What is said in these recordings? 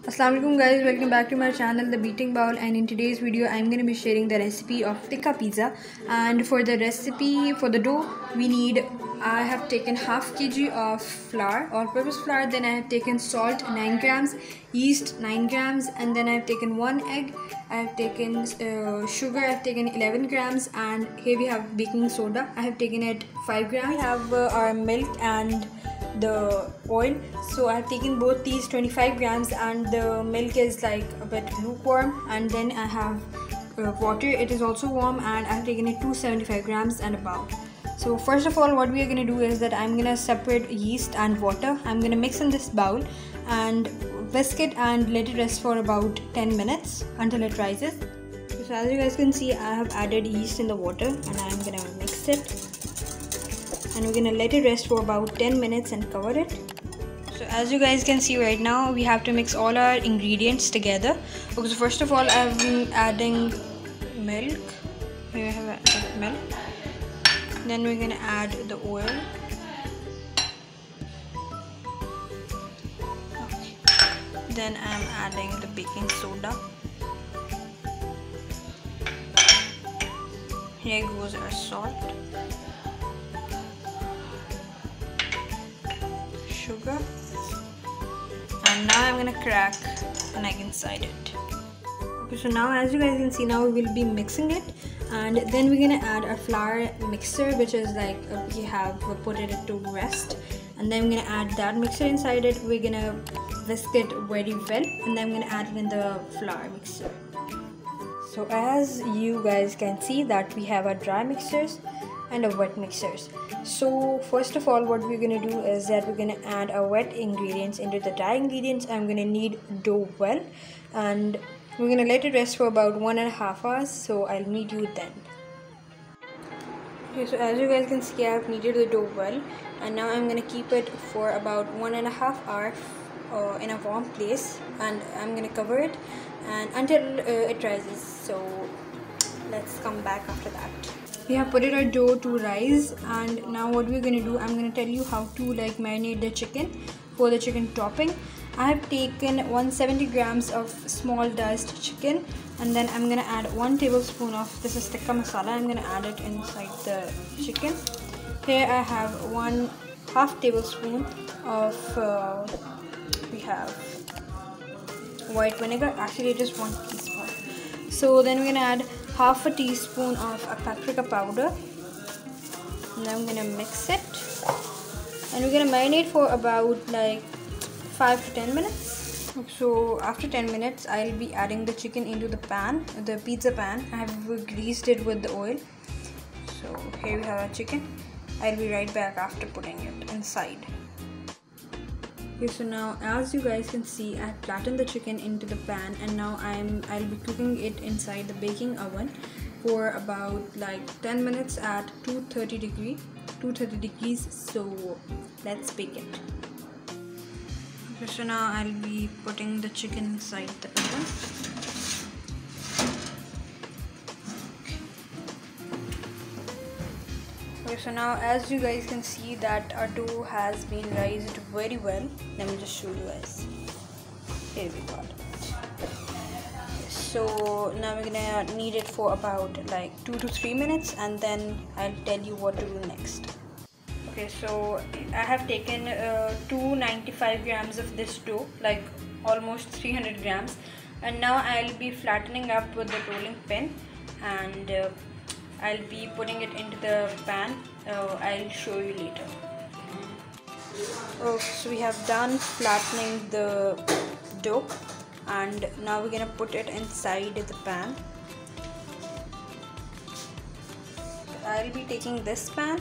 Assalamu alaikum guys, welcome back to my channel The Beating Bowl, and in today's video I'm going to be sharing the recipe of tikka pizza. And for the recipe, for the dough, I have taken half kg of flour, all-purpose flour, then I have taken salt 9 grams, yeast 9 grams, and then I have taken 1 egg, I have taken sugar, I have taken 11 grams, and here we have baking soda, I have taken it 5 grams. We have our milk and the oil, so I have taken both these 25 grams, and the milk is like a bit lukewarm, and then I have water, it is also warm, and I have taken it 275 grams and a bowl. So first of all, what we are going to do is that I'm going to separate yeast and water. I'm going to mix in this bowl and whisk it and let it rest for about 10 minutes until it rises. So as you guys can see, I have added yeast in the water and I'm going to mix it, and we're gonna let it rest for about 10 minutes and cover it. So as you guys can see right now, we have to mix all our ingredients together. Okay, so first of all, I've been adding milk. Here I have added milk. Then we're gonna add the oil. Okay. Then I'm adding the baking soda. Here goes our salt, sugar, and now I'm gonna crack an egg inside it. Okay, so now as you guys can see, now we will be mixing it, and then we're gonna add a flour mixer, which is like we have put it to rest, and then we're gonna add that mixer inside it. We're gonna whisk it very well, and then I'm gonna add it in the flour mixer. So as you guys can see that we have our dry mixers and a wet mixers. So first of all, what we're gonna do is that we're gonna add our wet ingredients into the dry ingredients. I'm gonna knead dough well, and we're gonna let it rest for about 1.5 hours. So I'll meet you then. Okay, so as you guys can see, I have kneaded the dough well, and now I'm gonna keep it for about 1.5 hours in a warm place, and I'm gonna cover it and until it rises. So let's come back after that. We have put it our dough to rise, and now what we're going to do, I'm going to tell you how to like marinate the chicken. For the chicken topping, I have taken 170 grams of small diced chicken, and then I'm going to add 1 tablespoon of this is Tikka masala. I'm going to add it inside the chicken. Here I have 1/2 tablespoon of we have white vinegar. Actually it is 1 teaspoon. So then we're going to add 1/2 teaspoon of paprika powder. Now I'm gonna mix it, and we're gonna marinate for about like 5 to 10 minutes. So after 10 minutes, I'll be adding the chicken into the pan, the pizza pan. I have greased it with the oil. So here we have our chicken. I'll be right back after putting it inside. Okay, so now as you guys can see, I have flattened the chicken into the pan, and now I'll be cooking it inside the baking oven for about like 10 minutes at 230 degrees. So let's bake it. Okay, so now I'll be putting the chicken inside the oven. Okay, so now as you guys can see that our dough has been raised very well. Let me just show you guys. Here we got it. So now we're gonna knead it for about like 2 to 3 minutes, and then I'll tell you what to do next. Okay, so I have taken 295 grams of this dough, like almost 300 grams, and now I'll be flattening up with the rolling pin, and I'll be putting it into the pan. I'll show you later. Okay, so we have done flattening the dough, and now we're gonna put it inside the pan. I'll be taking this pan,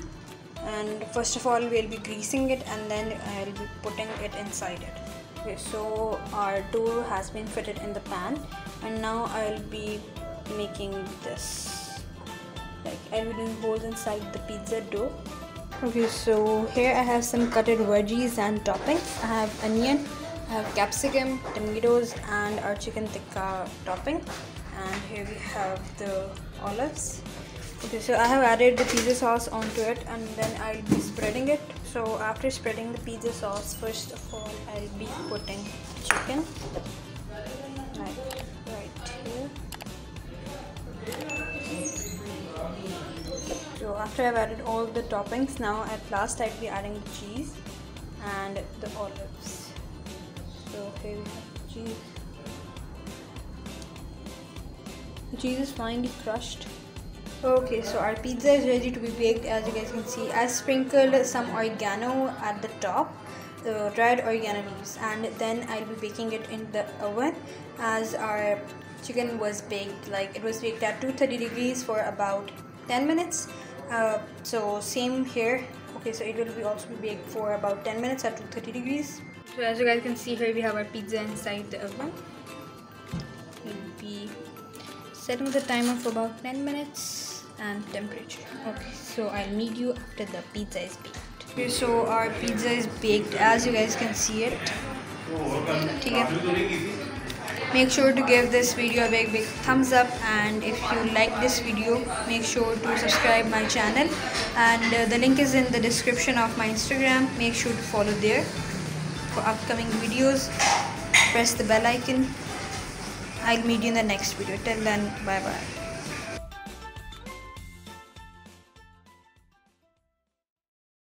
and first of all we'll be greasing it, and then I'll be putting it inside it. Okay, so our dough has been fitted in the pan, and now I'll be making this. Like I'll be doing holes inside the pizza dough. Okay, so here I have some cutted veggies and toppings. I have onion, I have capsicum, tomatoes, and our chicken tikka topping. And here we have the olives. Okay, so I have added the pizza sauce onto it, and then I'll be spreading it. So after spreading the pizza sauce, first of all I'll be putting chicken, after I've added all the toppings, now at last I'll be adding the cheese and the olives. So here we have the cheese. The cheese is finely crushed. Okay, so our pizza is ready to be baked. As you guys can see, I sprinkled some oregano at the top, the dried oregano leaves, and then I'll be baking it in the oven as our chicken was baked. Like, it was baked at 230 degrees for about 10 minutes. So same here. Okay, so it will be also be baked for about 10 minutes at 230 degrees. So as you guys can see here, we have our pizza inside the oven. We'll be setting the timer for about 10 minutes and temperature. Okay, so I'll meet you after the pizza is baked. Okay, so our pizza is baked, as you guys can see it. Tikka. Make sure to give this video a big thumbs up, and if you like this video, make sure to subscribe my channel, and the link is in the description of my Instagram. Make sure to follow there for upcoming videos. Press the bell icon. I'll meet you in the next video. Till then, bye bye.